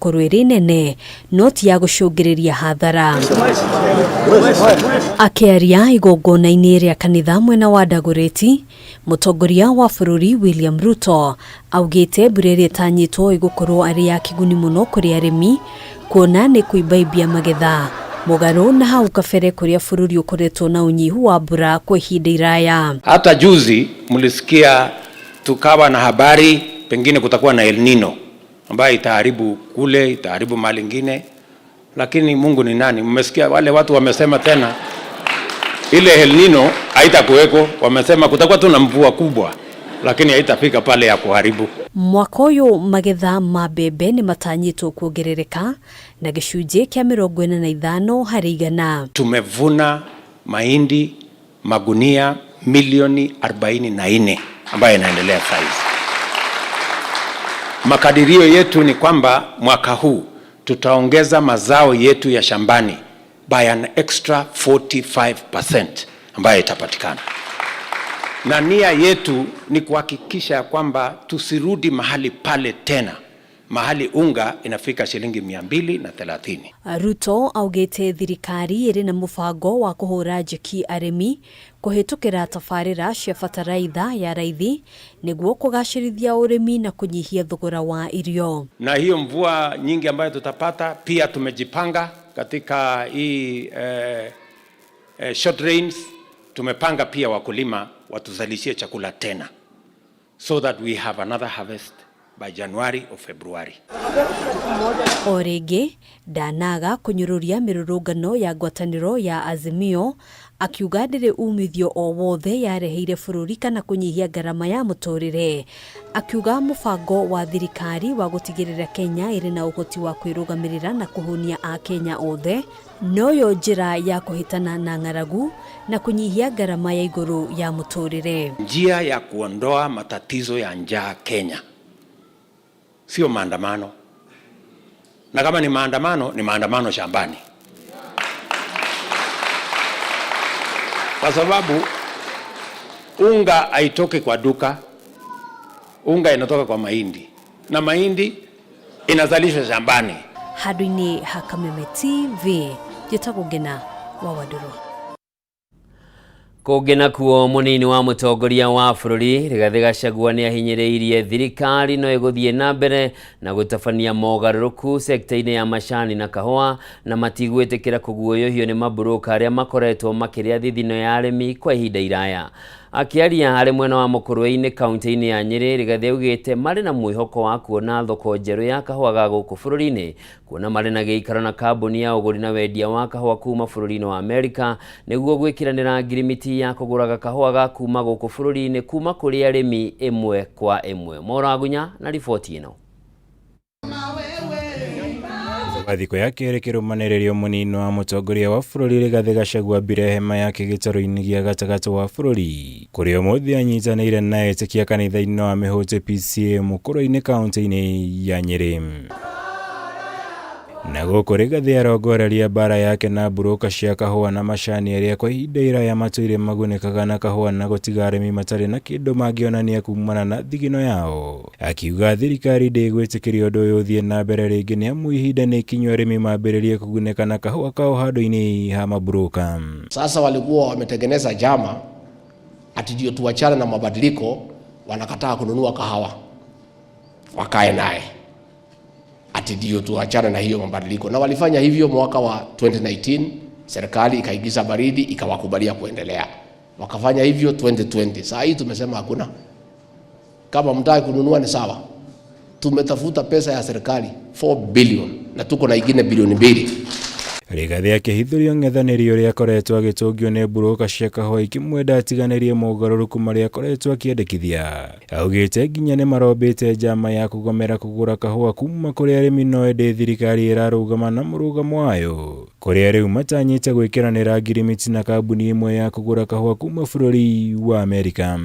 Kurwiri nene noti ya gucungiriria hathara akiaria igongona-ini ria kanitha mwena wa Dagoretti mutongoria wa bururi William Ruto augite mbura tanyitwo igukorwo ari ya kiguni muno kuri arimi kuona ni kuibaibia magetha mugaru na hau kabere kuria bururi ukoretwo na unyihu wa mbura kwa ihinda iraya. Hata juzi mlisikia tukawa na habari pengine kutakuwa na El Nino ambayo itaharibu kule, itaharibu mali ingine, lakini Mungu ni nani? Mmesikia wale watu wamesema tena ile El Nino haitakuweko, wamesema kutakuwa tu na mvua kubwa lakini haitafika pale ya kuharibu. Mwaka uyu magetha ma mbembe ni matanyitwo kuongerereka na gicunjĩ kĩa 45 harĩ igana. Tumevuna mahindi magunia milioni 44 ambayo inaendelea sasa. Makadirio yetu ni kwamba mwaka huu tutaongeza mazao yetu ya shambani by an extra 45% ambayo itapatikana. Na nia yetu ni kuhakikisha kwamba tusirudi mahali pale tena, mahali unga inafika shilingi 230. Ruto augite thirikari iri na mubango wa kuhura njeki arimi kuhitukira tafarira cia bataraitha ya raithi niguo kugacirithia urimi na kunyihia thogora wa irio. Na hiyo mvua nyingi ambayo tutapata, pia tumejipanga katika hii short rains. Tumepanga pia wakulima watuzalishie chakula tena so that we have another harvest by January or February. Orege danaga kunyururia mirurungano ya ngwataniro ya Azimio akiuga ndire umithio o wothe yareheire bururi kana kunyihia garama ya muturire. Akiuga mubango wa thirikari wa gutigirira Kenya iri na uhoti wa kwirugamirira na kuhunia a Kenya othe noyo njira ya kuhitana na ng'aragu na kunyihia garama ya iguru ya muturire. Njia ya kuondoa matatizo ya njaa Kenya sio maandamano, na kama ni maandamano shambani, kwa sababu unga haitoki kwa duka, unga inatoka kwa mahindi na mahindi inazalishwa shambani. Hadwini ha Kameme TV jitagugena wa Waduru. Kugena kuo munini wa mutongoria wa bururi Rigathi Gachagua ni ahinyiriirie thirikari no iguthie na mbere na gutabania mogaruruku sekta-ini ya macani na kahua na matigwitikira kuguoyohio ni maburuka aria makoretwo makiria thithino ya arimi kwa ihinda iraya. Akiaria hari mwena wa Matuura-ini kaunti-ini ya Nyeri, Rigathi augite mari na mwihoko wa kuona thoko njeru ya kahua ga guku bururi-ini kuona mari na giikaro na kambuni ya uguri na wendia wa kahua kuma bururi-ini wa Amerika niguo gwikiranira ngirimiti ya kuguraga kahua ga kuma guku bururi-ini kuma kuri arimi imwe kwa imwe. Moragunya na ripoti ino. Thiko yake irekirumaniririo munini wa mutongoria wa bururi Rigathi Gachagua mbire hema yake gitaro-ini gia gatagati wa bururi kuria umuthi anyitanire na etikia kanitha-ini wa Mihote PCA Mukuru-ini kaunti-ini ya Nyeri. Na guku Rigathi arongoreria bara yake na buruka cia kahua na macani aria kwa ihinda iraya matuire magunikaga na kahua na gutiga arimi matari na kindu mangionania kumana na thigino yao. Akiuga thirikari ndigwitikiria undu uyu uthie na mbere ringi ni amu ihinda ni ikinyu arimi mambiririe kuguneka na kahua kao handu-ini ha maburuka. Sasa walikuwa wametengeneza jama ati ndio tuachane na mabadiliko, wanakataa kununua kahawa wakae naye ati ndio tuachane na hiyo mabadiliko, na walifanya hivyo mwaka wa 2019. Serikali ikaigiza baridi ikawakubalia kuendelea, wakafanya hivyo 2020. Sasa hii tumesema hakuna, kama mtaki kununua ni sawa. Tumetafuta pesa ya serikali 4 billion na tuko na ingine bilioni 2. Rigathi akihithurio ng'ethanĩro ria akoretwo agitungio ni buruka cia kahua ikimwenda atiganirie mogaruruku maria akoretwo akiendekithia. Augite nginya ni marombite njama ya kugomera kugura kahua kuma kuri arimi no ende thirikari irarugama na murugamo wayo kuria riu matanyite gwikiranira ngirimiti na kambuni imwe ya kugura kahua kuma bururi wa Amerika.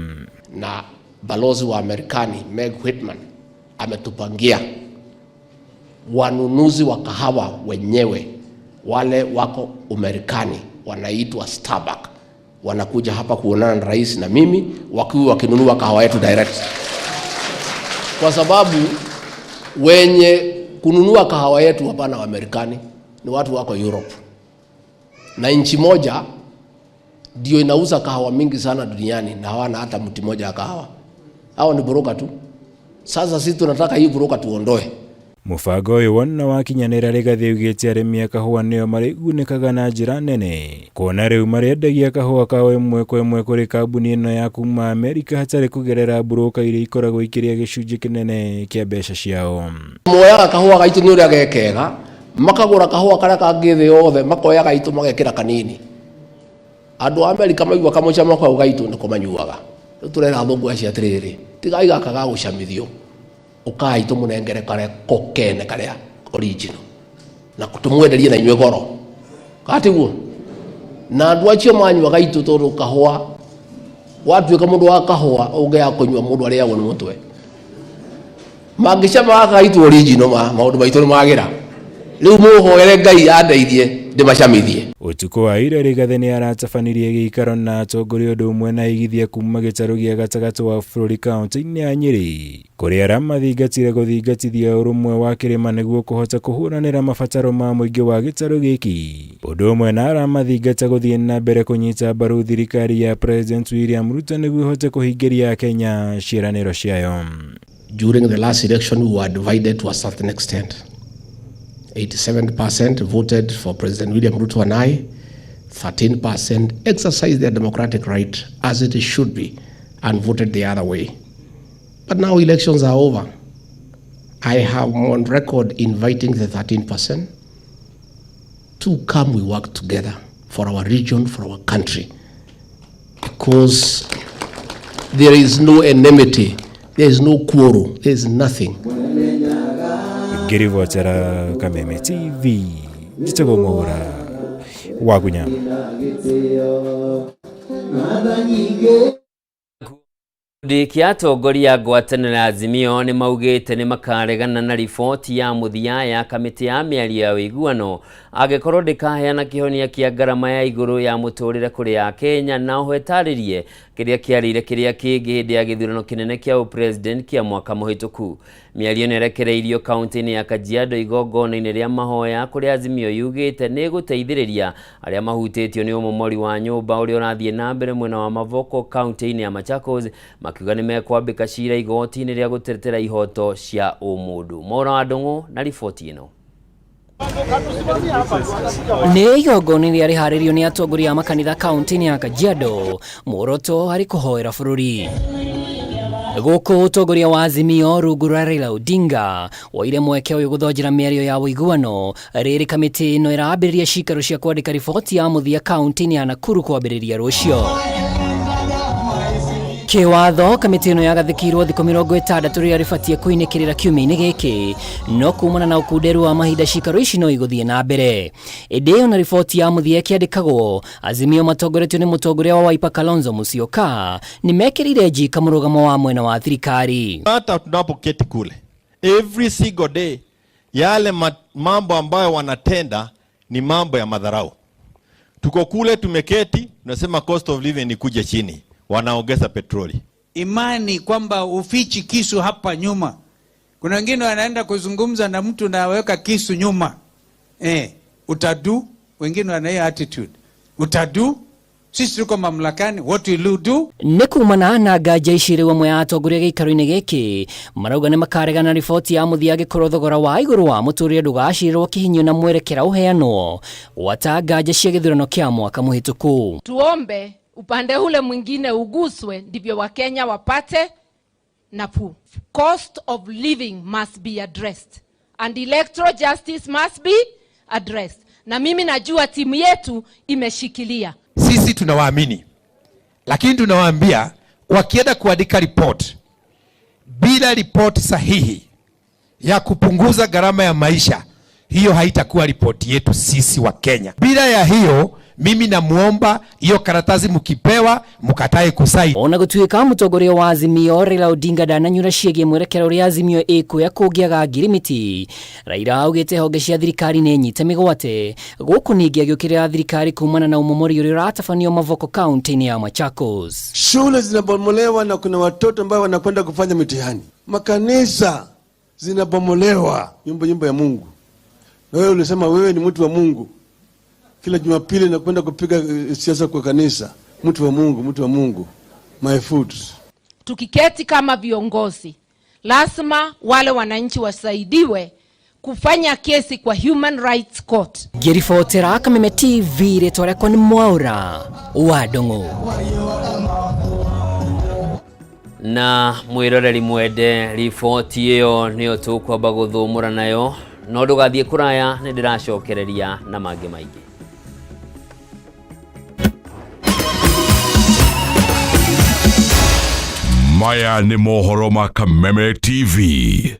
Na balozi wa Amerikani Meg Whitman ametupangia wanunuzi wa kahawa wenyewe wale wako Amerikani wanaitwa Starbucks wanakuja hapa kuonana na rais na mimi wakiwa wakinunua kahawa yetu direct, kwa sababu wenye kununua kahawa yetu hapana wa Marekani, ni watu wako Europe. Na nchi moja ndio inauza kahawa mingi sana duniani na hawana hata mti moja wa kahawa. Hao ni broker tu. Sasa sisi tunataka hii broker tuondoe. Mubango uyu wona wakinyanira Rigathi ugite arimi a kahua nio marigunikaga na njira nene kuona riu mariendagia kahua kao imwe kwa imwe kuri kambuni ino ya kuma Amerika hatari kugerera broker iria ikoragwo ikiria gicunji kinene kia mbeca ciao. Moyaga kahua gaitu ni uria gekega, makagura kahua karia kangithe yothe, makoya gaitu magekira kanini. Andu a Amerika maigua kamucamo kau gaitu ni kumanyuaga. Turera thungu acia atiriri, tigai gaka ga gucamithio. Ukai tumunengere kare kokene kare original na kutumwenderie na inywe goro katiguo na andu acio manywa gaitu tondu kahua watuika mundu wa kahua unge ya kunywa mundu aria ni mutwe mangicama gaitu original maundu maitu ni magira riu muhoere Ngai andeithie ndimacamithie. Utuko wa ira Rigathi ni aratabanirie giikaro na atongoria undu umwe na igithia kuma gitaru gia gatagati wa bururi kaunti-ini ya Nyeri kuria aramathingatire guthingatithia urumwe wa kirima niguo kuhota kuhuranira mabataro ma muingi wa gitaru giki. Undu umwe na aramathingata guthie na mbere kunyita mbaru thirikari ya President William Ruto niguo ihote kuhingiria Kenya ciiraniro ciayo. During the last election we were divided to a certain extent. 87% voted for President William Ruto and I, 13% exercised their democratic right as it should be and voted the other way. But now elections are over. I have on record inviting the 13% to come we work together for our region, for our country. Because there is no enmity, there is no quarrel, there is nothing. Ngirivotera Kameme TV Jitego Mwaura Wagunya Kia atongoria ngwatanĩro ya Azimio ni maugĩte ni makaregana na riboti ya muthia ya kamĩtĩ ya mĩario ya ũiguano angĩkorwo ndĩkaheana kĩhonia kĩa ngarama ya igũrũ ya mũtũrĩre kũrĩ a Kenya na ũhetarĩrie kĩrĩa kĩarĩire kĩrĩa kĩngĩ hĩndĩ ya gĩthurano kĩnene kĩa ũpresident kĩa mwaka mũhĩtũku. Mĩario nĩrekereirio kaunti-inĩ ya Kajiado igongona-inĩ rĩa mahoya kũrĩa Azimio yugĩte nĩ gũteithĩrĩria arĩa mahutĩtio nĩ ũmomori wa nyũmba ũrĩa ũrathiĩ na mbere mwena wa Mavoko kaunti-inĩ ya Machakos makiuga nĩ mekwambĩka cira igoti-inĩ rĩa gũtetera ihoto cia ũmũndũ. Mwaura wa Ndung'u na riboti ĩno. Nĩ igongona rĩa rĩharĩrio nĩ atongoria a makanitha kaunti-inĩ ya Kajiado muoroto harĩ kũhoera bũrũri. Gũkũ ũtongoria wa Azimio rungu rwa Raila Odinga woire mweke ũyũ gũthonjera mĩario ya ũiguano rĩrĩ kamĩtĩ ĩno ĩrambĩrĩria cikaro cia kwandĩka riboti ya mũthia kaunti-inĩ ya Nakuru kwambĩrĩria rũciũ. Kiwatho kamĩtĩ ĩno yagathĩkĩirwo thikũ 60 rĩrĩa rĩbatiĩ kũinĩkĩrĩra kiumia-inĩ gĩkĩ no kumana na ũkunderu wa mahinda cikaro ici no igũthiĩ na mbere. Ĩndĩ ona riboti ya mũthia ĩkĩandĩkagwo Azimio matongoretio nĩ mũtongoria wa Wiper Kalonzo Musyoka nĩ mekĩrire njika mũrũgamo wa mwena wa thirikari. Hata tunapoketi kule every single day yale mambo ambayo wanatenda ni mambo ya madharau. Tuko kule tumeketi tunasema cost of living ni kuja chini, wanaongeza petroli. Imani kwamba ufichi kisu hapa nyuma. Kuna wengine wanaenda kuzungumza na mtu na weka kisu nyuma. Utadu, wengine wana hiyo attitude. Utadu, sisi tuko mamlakani, what will you do? Nĩkumana na nganja ici rĩu amwe ya atongoria gĩikaro-inĩ gĩkĩ marauga nĩ makaregana riboti ya mũthia angĩkorwo thogora wa igũrũ wa mũtũrĩre ndũgacirĩrwo kĩhinyio na mwerekera ũheanwo gwata nganja cia gĩthurano kĩa mwaka mũhĩtũku. Tuombe upande ule mwingine uguswe ndivyo Wakenya wapate nafuu. Cost of living must be addressed and electoral justice must be addressed. Na mimi najua timu yetu imeshikilia. Sisi tunawaamini, lakini tunawaambia wakienda kuandika report bila report sahihi ya kupunguza gharama ya maisha, hiyo haitakuwa report yetu sisi wa Kenya. Bila ya hiyo mimi namuomba hiyo karatasi mkipewa mukatae kusaini. Ona gũtuĩka mũtongoria wa Azimio Raila Odinga ndananyura ciĩgiĩ mwerekero ũrĩa Azimio ĩkuoya kũngĩaga ngirimiti. Raila augĩte honge cia thirikari nĩ nyite mĩgwate. Gũkũ ningĩ agĩũkĩrĩra thirikari kumana na ũmomori ũrĩa ũratabanio Mavoko kaunti-inĩ ya Machakos. Shule zinabomolewa na kuna watoto ambao wanakwenda kufanya mitihani. Makanisa zinabomolewa, nyumba ya Mungu. Na wewe ulisema wewe ni mtu wa Mungu. Kila Jumapili nakwenda kupiga siasa kwa kanisa. Mtu wa Mungu. My foot. Tukiketi kama viongozi, lazima wale wananchi wasaidiwe kufanya kesi kwa Human Rights Court. Ngiribotera Kameme TV ritwa rĩakwa nĩ Mwaura wa Ndung'u. Na mwiroreri mwende riboti ĩyo nĩyo tũkwamba gũthũmũra nayo, no ndũgathiĩ kũraya, nĩ ndĩracokereria na mangĩ maingĩ. Maya nĩ mohoro ma Kameme TV.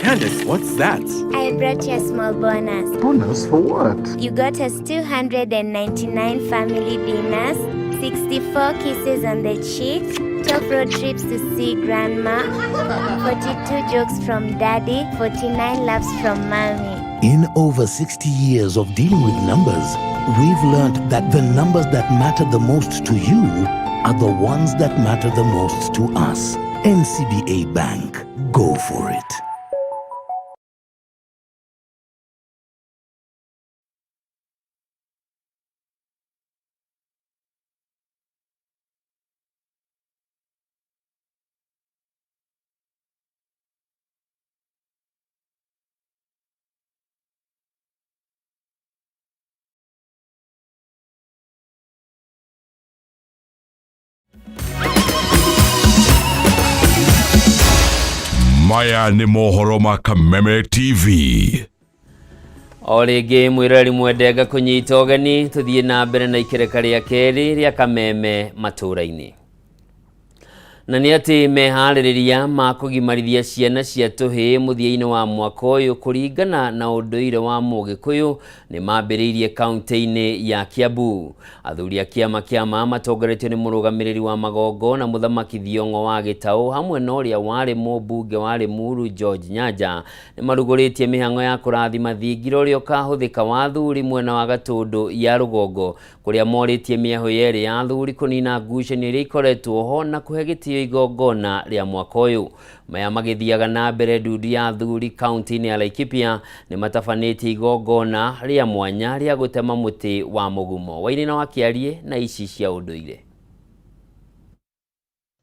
Candace, what's that? I brought you a small bonus. Bonus for what? You got us 299 family dinners, 64 kisses on the cheek, 12 road trips to see grandma, 42 jokes from daddy, 49 laughs from mommy. In over 60 years of dealing with numbers, we've learned that the numbers that matter the most to you are the ones that matter the most to us. NCBA Bank. Go for it. Maya nĩ mohoro ma Kameme TV. O rĩngĩ mwĩroreri mwendenga kũnyita ũgeni, tũthiĩ na mbere na ikereka rĩa kerĩ rĩa Kameme Matuura-ini. Na nĩ atĩ meharĩrĩria ma kũgimarithia ciana cia tũhĩĩ mũthia-inĩ wa mwaka ũyũ kũringana na ũndũire wa Mũgĩkũyũ nĩ mambĩrĩirie kaunti-inĩ ya Kiambu. Athuri a kĩama kĩa matongoretio nĩ mũrũgamĩrĩri wa magongo na mũthamaki Thiong'o wa Gĩtaũ hamwe na ũrĩa warĩ mũmbunge wa Limuru George Nyanja nĩ marugũrĩtie mĩhang'o ya kũrathima thingira ũrĩa ũkahũthĩka wa athuri mwena wa Gatũndũ ya rũgongo, kũrĩa morĩtie mĩahũ yerĩ ya athuri kũnina ngucanio iria ikoretwo ho na kũhe gĩtĩo igongona rĩa mwaka ũyũ. Maya magĩthiaga na mbere, nduthi ya athuri kaunti-inĩ ya Laikipia nĩ matabanĩtie igongona rĩa mwanya rĩa gũtema mũtĩ wa mũgumo. Wainina wa Kĩarie na ici cia ũndũire.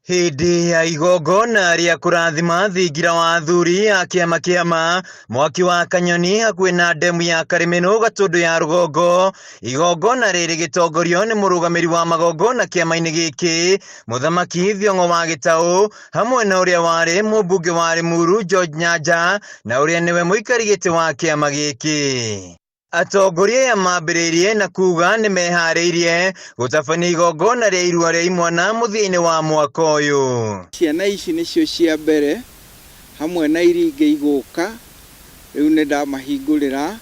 Hĩndĩ ya igongona rĩa kũrathima thingira wa athuri a kĩama mwaki wa Kanyoni hakuhĩ na ndemu ya Karĩmĩnũ Gatũndũ ya rũgongo, igongona rĩrĩ gĩtongorio nĩ mũrũgamĩrĩri wa magongona kĩama-inĩ gĩkĩ mũthamaki Thiong'o wa Gĩtaũ hamwe na ũrĩa warĩ mũmbunge wa Limuru George Nyanja na ũrĩa nĩwe mũikari gĩtĩ wa kĩama gĩkĩ. Atongoria ya mambĩrĩirie na kuga nĩ meharĩirie gũtabania igongona rĩa irua rĩa imwana mũthia-inĩ wa mwaka ũyũ. Ciana ici nĩcio cia mbere hamwe na iria ingĩ igũka, rĩu nĩ ndamahingũrĩra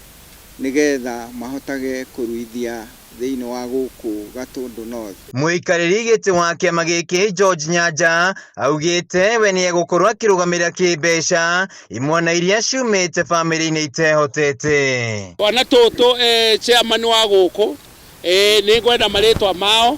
nĩgetha mahotage kũruithia thĩinĩ wa gũkũ Gatũndũ North. Mũikarĩri gĩtĩ wa kĩama gĩkĩ George Nyanja augĩte we nĩ egũkorwo akĩrũgamĩrĩra kĩmbeca imwana iria ciumĩte bamĩrĩ-inĩ itehotete. Twana tũtũ chairman wa gũkũ nĩ ngwenda marĩtwa mao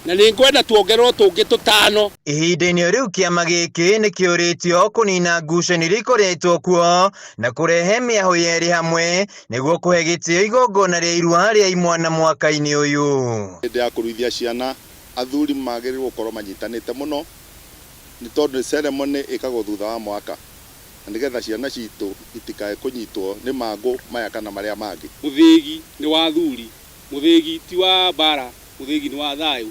na nĩ ngwenda tuongerwo tũngĩ tũtano. Ihinda-inĩ rĩu kĩama gĩkĩ nĩ kĩũrĩtio kũnina ngucanio iria ikoretwo kuo na kũrehe mĩahũ yerĩ hamwe nĩguo kũhe gĩtĩo igongona rĩa irua rĩa imwana mwaka-inĩ ũyũ. Hĩndĩ ya kũruithia ciana, athuri magĩrĩirwo gũkorwo manyitanĩte mũno nĩ tondũ ceremony ĩkagwo thutha wa mwaka na nĩgetha ciana citũ itikae kũnyitwo nĩ mangũ maya kana marĩa mangĩ. Mũthĩgi nĩ wa athuri, mũthĩgi ti wa bara uthigi ni wa thayu.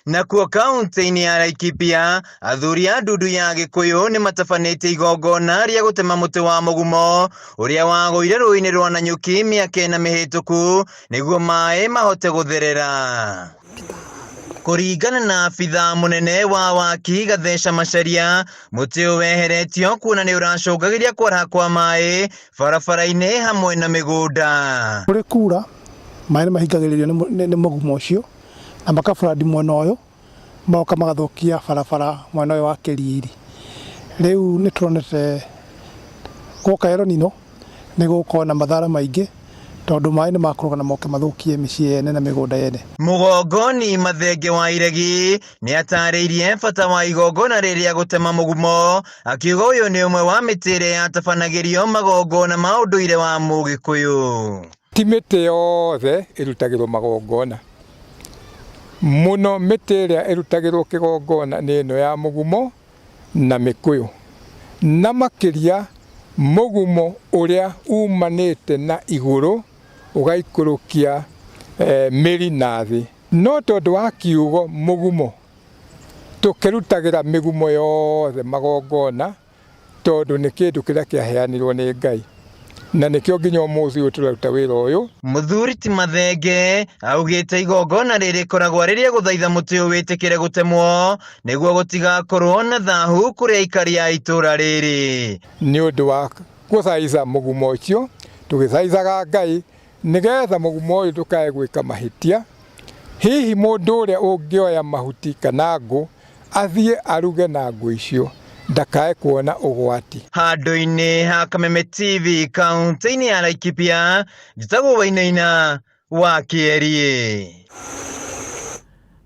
Nakuo kaunti-inĩ ya Laikipia athuri a ndundu ya Gĩkũyũ nĩ matabanĩtie igongona rĩa gũtema mũtĩ wa mũgumo ũrĩa wagũire rũĩ-inĩ rwa Nanyuki mĩaka 4 mĩhĩtũku nĩguo maĩ mahote gũtherera. Kũringana na abitha mũnene wa waki Gatheca Macharia, mũtĩ ũyũ weheretio kuona nĩ ũracũngagĩria kwaraha kwa maĩ barabara-inĩ hamwe na mĩgũnda. Kũrĩ kura maĩ nĩ mahingagĩrĩrio nĩ mũgumo ũcio na makabũrandi mwena ũyũ moka magathokia barabara mwena ũyũ wa Kĩriiri. Rĩu nĩ tũronete gũka Elnino nĩ gũkorwo na mathara maingĩ tondũ maĩ nĩ makũrũga na moke mathũkie mĩciĩ yene na mĩgũnda yene. Mũgongoni Mathenge wa Iregi nĩ atarĩirie bata wa igongona rĩrĩa gũtema mũgumo, akiuga ũyũ nĩ ũmwe wa mĩtĩ ĩrĩa yatabanagĩrio magongona ma ũndũire wa Mũgĩkũyũ. Ti mĩtĩ yothe ĩrutagĩrwo magongona, mũno mĩtĩ ĩrĩa ĩrutagĩrwo kĩgongona nĩ ĩno ya mũgumo na mĩkũyũ, na makĩria mũgumo ũrĩa umanĩte na igũrũ ũgaikũrũkia mĩri na thĩ. No tondũ wa kiugo mũgumo tũkĩrutagĩra mĩgumo yothe magongona tondũ nĩ kĩndũ kĩrĩa kĩaheanirwo nĩ Ngai, na nĩkĩo nginya ũmũthĩ ũyũ tũraruta wĩra ũyũ. Mũthuri ti Mathenge augĩte igongona rĩrĩ koragwo rĩrĩa gũthaitha mũtĩ ũyũ wĩtĩkĩre gũtemwo nĩguo gũtigakorwo na thahu kũrĩ aikari a itũra rĩrĩ. Nĩ ũndũ wa gũthaica mũgumo ũcio tũgĩthaicaga Ngai nĩgetha mũgumo ũyũ ndũkae gwĩka mahĩtia. Hihi mũndũ ũrĩa ũngĩoya mahuti kana ngũ athiĩ aruge na ngũ icio ndakae kuona ũgwati. Handũ-inĩ ha Kameme TV kaunti-inĩ ya Laikipia, njĩtagwo Wainaina wa Kĩeri.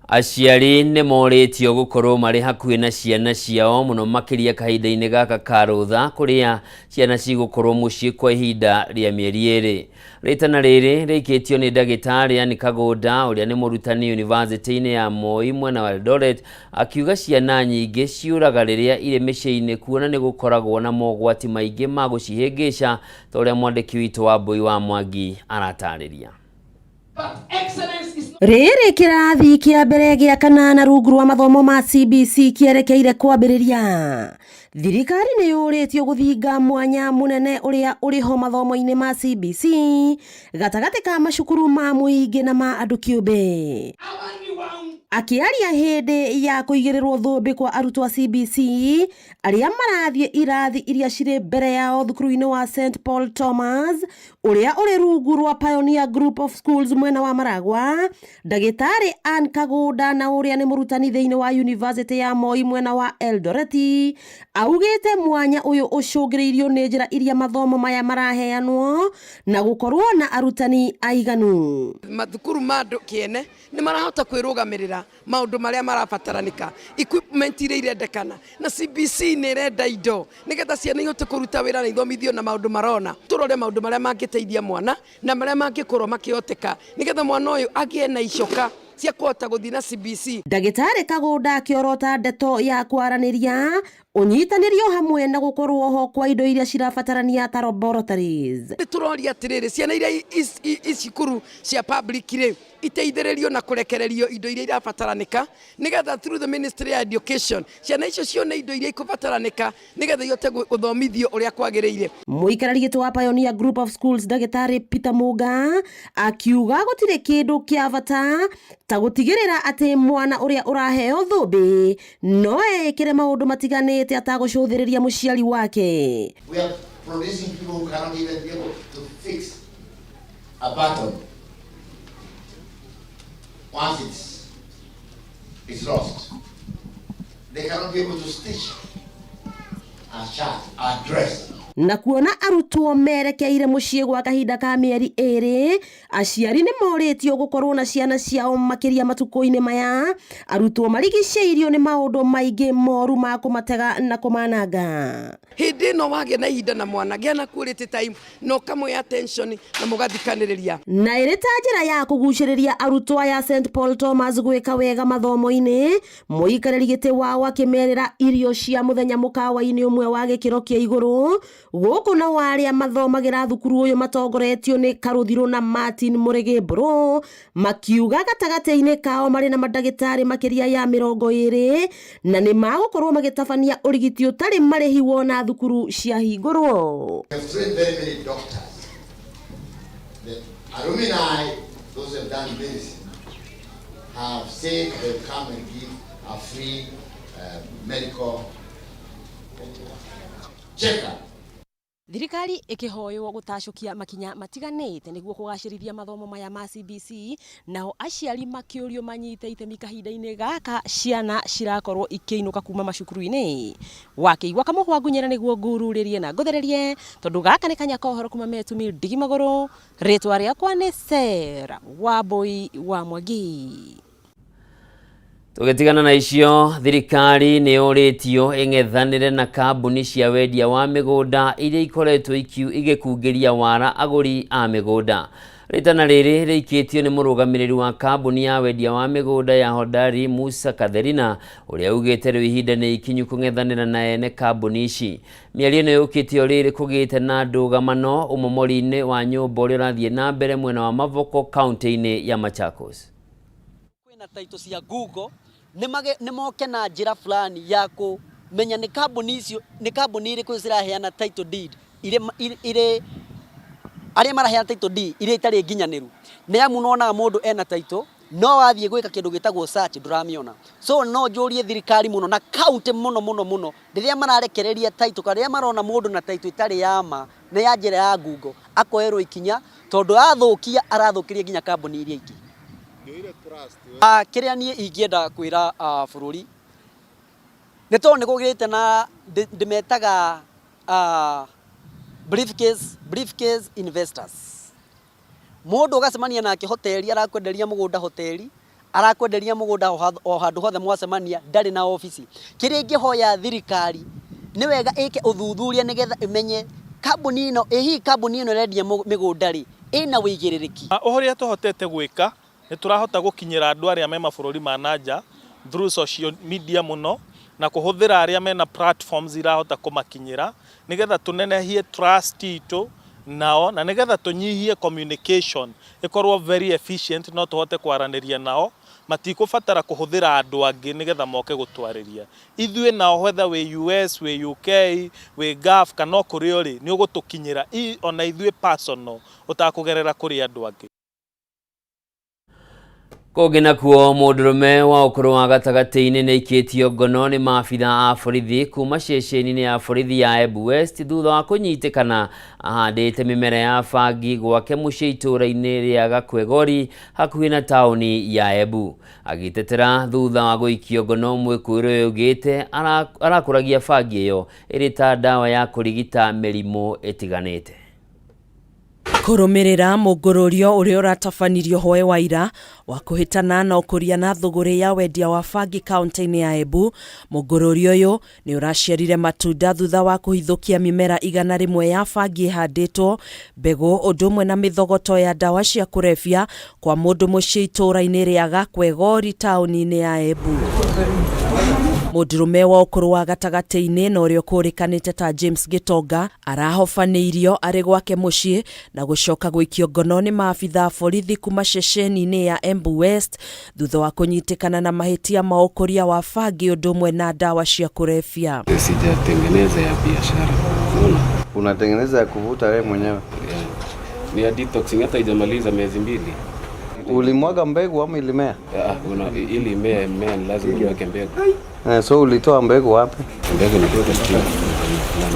Aciari nĩ morĩtio gũkorwo marĩ hakuhĩ na ciana ciao mũno makĩria kahinda-inĩ gaka ka rũtha kũrĩa ciana cigũkorwo mũciĩ kwa ihinda rĩa mĩeri 2. Rĩtana rĩrĩ rĩikĩtio nĩ ndagĩtarĩ Anne Kagũnda ũrĩa nĩ mũrutani yunivasĩtĩ-inĩ ya Moi mwena wa Eldoret, akiuga ciana nyingĩ ciũraga rĩrĩa irĩ mĩciĩ-inĩ kuona nĩ gũkoragwo na mogwati maingĩ ma gũcihĩngĩca ta ũrĩa mwandĩki witũ wa Mbui wa Mwangi aratarĩria. Rĩrĩ kĩrathi kĩa mbere gĩa 8 rungu rwa mathomo ma CBC kĩerekeire kwambĩrĩria. Thirikari nĩ yũrĩtio gũthinga mwanya mũnene ũrĩa ũrĩho mathomo-inĩ ma CBC gatagatĩ ka macukuru ma mũingĩ na ma andũ kĩũmbe. Akĩaria hĩndĩ ya kũigĩrĩrwo thũmbĩ kwa arutwo a CBC arĩa marathiĩ irathi iria cirĩ mbere yao thukuru-inĩ wa St Paul Thomas ũrĩa ũrĩ rungu rwa Pioneer Group of Schools mwena wa Maragwa, ndagĩtarĩ Anne Kagũnda na ũrĩa nĩ mũrutani thĩinĩ wa yunivasĩtĩ ya Moi mwena wa Eldoret augĩte mwanya ũyũ ũcũngĩrĩirio nĩ njĩra iria mathomo maya maraheanwo na gũkorwo na arutani aiganu. Mathukuru ma andũ kĩene nĩ marahota kwĩrũgamĩrĩra maũndũ marĩa marabataranĩka, equipment iria irendekana, na CBC nĩ irenda indo nĩgetha ciana ihote kũruta wĩra na ithomithio na maũndũ marona. Tũrore maũndũ marĩa mangĩteithia mwana na marĩa mangĩkorwo makĩhoteka nĩgetha mwana ũyũ agĩe na icoka cia kũhota gũthiĩ na CBC. Ndagĩtarĩ Kagũnda akĩorota ndeto ya kwaranĩria ũnyitanĩrio hamwe na gũkorwo ho kwa indo iria cirabatarania ta laboratories. Nĩ tũroria atĩrĩrĩ ciana iria icukuru cia public rĩ iteithĩrĩrio na kũrekererio indo iria irabataranĩka nĩgetha through the Ministry of Education ciana icio cione indo iria ikũbataranĩka nĩgetha ihote gũthomithio ũrĩa kwagĩrĩire. Mũikarĩri gĩtĩ wa Pioneer Group of Schools ndagĩtarĩ Peter Muga akiuga gũtirĩ kĩndũ kĩa bata ta gũtigĩrĩra atĩ mwana ũrĩa ũraheo thũmbĩ no ekĩre maũndũ matiganĩte atagũcũthĩrĩria mũciari wake. We are producing people who cannot even be able to fix a button once it's lost. They cannot be able to stitch a shirt, a dress. Na kuona arutwo merekeire mũciĩ gwa kahinda ka mĩeri 2, aciari nĩ morĩtio gũkorwo na ciana ciao makĩria matukũ-inĩ maya, arutwo marigicĩirio nĩ maũndũ maingĩ moru ma kũmatega na kũmananga. Hĩndĩ ĩno wagĩa na ihinda na mwana gĩa na quality time no kamwe attention na mũgathikanĩrĩria. Na ĩrĩ ta njĩra ya kũgucĩrĩria arutwo aya St Paul Thomas gwĩka wega mathomo-inĩ, mũikarĩri gĩtĩ wao akĩmerĩra irio cia mũthenya mũkawa-inĩ ũmwe wa gĩkĩro kĩa igũrũ Gũkũ na warĩa mathomagira thukuru ũyũ matongoretio nĩ Karuthiro na Martin Muregembro makiuga gatagati-inĩ kao marĩ na mandagĩtarĩ makĩria ya 20 na nĩ magũkorwo magĩtabania ũrigiti ũtarĩ marĩhi wona thukuru ciahingũrwo. The alumni, those who have done medicine, have said they'll come and give a free medical check-up. Thirikari ikihoywo gutacukia makinya matiganite niguo kugacirithia mathomo maya ma CBC, nao aciari makiurio manyite itemi kahinda-ini gaka ciana cirakorwo ikiinuka kuma macukuru-ini. Wakiigwa kamuhwa ngunyera niguo ngururirie na nguthererie tondu gaka ni kanya kohoro kuma Metumi Ndigimaguru. Ritwa riakwa ni Sera Wambui wa Mwangi. Tugetigana na icio, thirikari nĩ ũrĩtio ing'ethanĩre na kambuni cia wendia wa mĩgũnda iria ikoretwo igĩkungĩria wara agũri a mĩgũnda. Ritana rĩrĩ rĩikĩtio nĩ mũrũgamĩrĩri wa kambuni ya wendia wa mĩgũnda ya Hodari Musa Katherina, ũrĩa augĩte rĩu ihinda nĩ ikinyu kũng'ethanĩra na ene kambuni ici. Mĩario ĩno yũkĩtio rĩrĩ kũgĩte na ndũgamano ũmomori-inĩ wa nyũmba ũrĩa ũrathiĩ na mbere mwena wa Mavoko kaunti-inĩ ya Machakos. Kwĩna taito cia Google nĩ moke na njĩra fulani ya kũmenya nĩ kambuni icio nĩ kambuni irĩkũ ciraheana title deed ire arĩa maraheana title deed iria itarĩ nginyanĩru. Nĩ amu nonaga mũndũ ena title no wathiĩ gwĩka kĩndũ gĩtagwo search ndũramĩona. So no njũrie thirikari mũno na county mũno rĩrĩa mararekereria title kana rĩrĩa marona mũndũ na title itarĩ yama nĩ ya njĩra ya Google akoerwo ikinya tondũ athũkia arathũkĩria nginya kambuni iria ingĩ. Kĩrĩa niĩ ingĩenda kwĩra bũrũri nĩ tondũ nĩ kũgĩte na ndĩmetaga briefcase investors. Mũndũ ũgacemania nake hoteli arakwenderia mũgũnda hoteli, arakwenderia mũgũnda o handũ hothe mwacemania ndarĩ na ofici. Kĩrĩa ingĩhoya thirikari nĩ wega ĩke ũthuthuria nĩgetha ĩmenye kambuni ĩno hihi kambuni ĩno ĩrendia mĩgũnda rĩ ĩna wĩigĩrĩrĩki. Ũrĩa tũhotete gwĩka nĩ tũrahota gũkinyĩra andũ arĩa me mabũrũri ma nanja through social media mũno na kũhũthĩra arĩa mena platforms irahota kũmakinyĩra nĩgetha tũnenehie trust itũ nao na nĩgetha tũnyihie communication ĩkorwo very efficient no tũhote kwaranĩria nao matikũbatara kũhũthĩra andũ angĩ nĩgetha moke gũtwarĩria. Ithuĩ nao whether wĩ US, wĩ UK, wĩ Gulf kana kũrĩa ũrĩ nĩ ũgũtũkinyĩra ona ithuĩ personal ũtakũgerera kũrĩ andũ angĩ. Kũngĩ nakuo mũndũrũme wa ũkũrũ wa gatagatĩ-inĩ nĩ aikĩtio ngono nĩ maabitha a borithi kuma ceceni-inĩ ya borithi ya Embu West thutha wa kũnyitĩkana ahandĩte mĩmera ya bangi gwake mũciĩ itũũra-inĩ rĩa Gakwegori hakuhĩ na taũni ya Embu. Agĩtetera thutha wa gũikio ngono, mwĩkũĩrwo ũyũ augĩte arakũragia bangi ĩyo ĩrĩ ta ndawa ya kũrigita mĩrimũ ĩtiganĩte. Kũrũmĩrĩra mũngũrũrio ũrĩa ũratabanirio hoe wa ira wa kũhĩtana na ũkũria na thũgũrĩ ya wendia wa bangi kaunti-inĩ ya Embu, mũngũrũrio ũyũ nĩ ũraciarire matunda thutha wa kũhithũkia mĩmera 100 ya bangi ĩhandĩtwo mbegũ ũndũ ũmwe na mĩthogoto ya ndawa cia kũrebia kwa mũndũ mũciĩ itũũra-inĩ rĩa Gakwegori taũni-inĩ ya Embu. Mũndũrũme wa ũkũrũ wa gatagatĩ-inĩ na ũrĩa ũkũrĩkanĩte ta James Gitonga arahofanĩirio arĩ gwake mũciĩ na gũcoka gũikio ngono nĩ maabitha borithi kuma ceceni-inĩ ya Embu West thutha wa kũnyitĩkana na mahĩtia ma ũkũria wa bangi ũndũ ũmwe na ndawa cia kũrebia. Sijatengeneza ya biashara. Unatengeneza ya kuvuta wewe mwenyewe? Ni ya detoxing, hata haijamaliza miezi 2. Ulimwaga mbegu ama ilimea? Ili imea lazima niweke mbegu. So ulitoa mbegu wapi? Mbegu nilitoa shambani.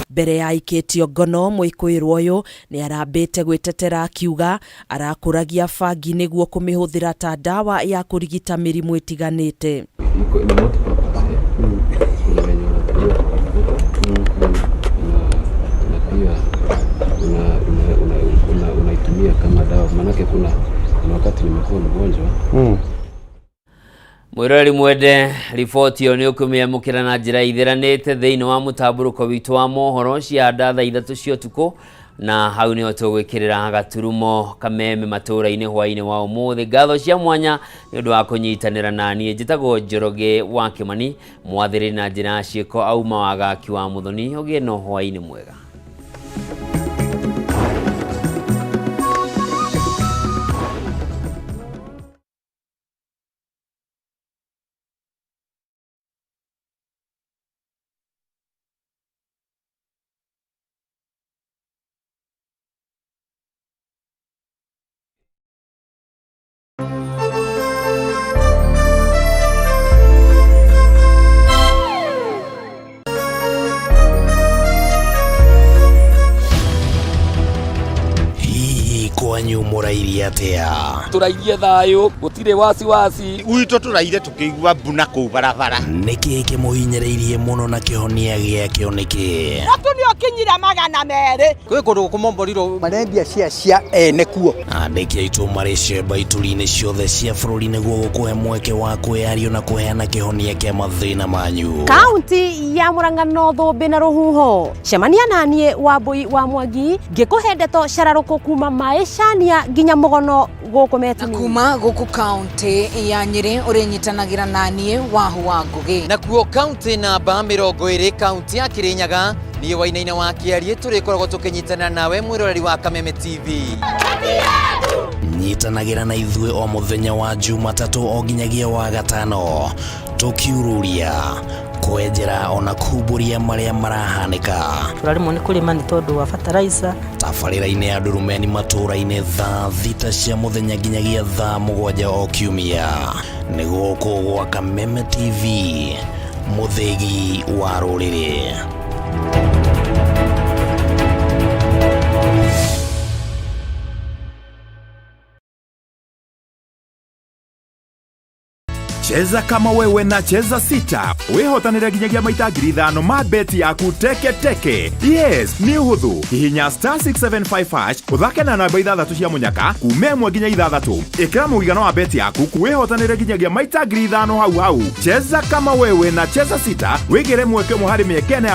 Mbere ya ikĩtio ngono, mwĩkũĩrwo ũyũ nĩ arambĩte gwĩtetera akiuga arakũragia bangi nĩguo kũmĩhũthĩra ta ndawa ya kũrigita mĩrimũ ĩtiganĩte. Unaitumia kama dawa, manake kuna wakati nimekuwa mgonjwa. Mwirori mwende, riboti ĩyo nĩ ũkũmĩamũkĩra na njĩra itheranĩte thĩinĩ wa mũtamburũko witũ wa mohoro cia thaa 3 cia ũtukũ, na hau nĩho tũgwĩkĩrĩra gaturumo Kameme Matuura-ini hwaĩ-inĩ wa ũmũthĩ. Ngatho cia mwanya nĩ ũndũ wa kũnyitanĩra na niĩ. Njĩtagwo Njoroge wa Kĩmani, mwathĩrĩ na njĩra ciĩko auma wagaki wa Mũthoni. Ũgĩe na hwaĩ-inĩ mwega. kwanyu murairi atia turaithie thayo gutire wasi gwito turaire tukigwa buna ku barabara niki kimuhinyereirie muno na kihonia giake oniki Watu nio kinyira magana mere kwe kundu kumomboriro marembia cia ene kuo andiki aitu marishe baituri-ini ciothe cia bururi niguo gukuhe mweke wa kwiario na kuheana kihonia kia mathina manyu. Kaunti ya Murang'a North bina ruhuho cemania nanie Wambui wa Mwangi ngikuhe ndeto cararuku kuma maishania nginya mugono guku metini kuma guku kaunti ya Nyeri urinyitanagira nanie Wahu wa Ngugi na kuo kaunti namba 20 kaunti ya Kirinyaga ni wainaina wa kiarie turikoragwo tukinyitana nawe mwiroreri wa Kameme TV nyitanagira na ithue o muthenya wa Jumatatu o ginyagia wa gatano tukiururia kwenjera ona kuburia maria marahanika turarimwo ni kurima ni tondu wa fertilizer tabarira-ini ya Ndurumeni Matuura-ini thaa 6 cia muthenya ginyagia thaa 7 o kiumia niguo kugwa Kameme TV muthegi wa ruriri. Cheza kama wewe na cheza sita. Wehotanira ginyagia maita 5,000 ma beti yaku teke. Yes, ni uhuthu. Hihinya *675# uthake na namba 6 cia munyaka kume 1 nginya 6. Ikira muigano wa beti yaku kuwehotanira ginyagia maita 5,000 hau. Cheza kama wewe na cheza sita. Wigire mweke muhari miekene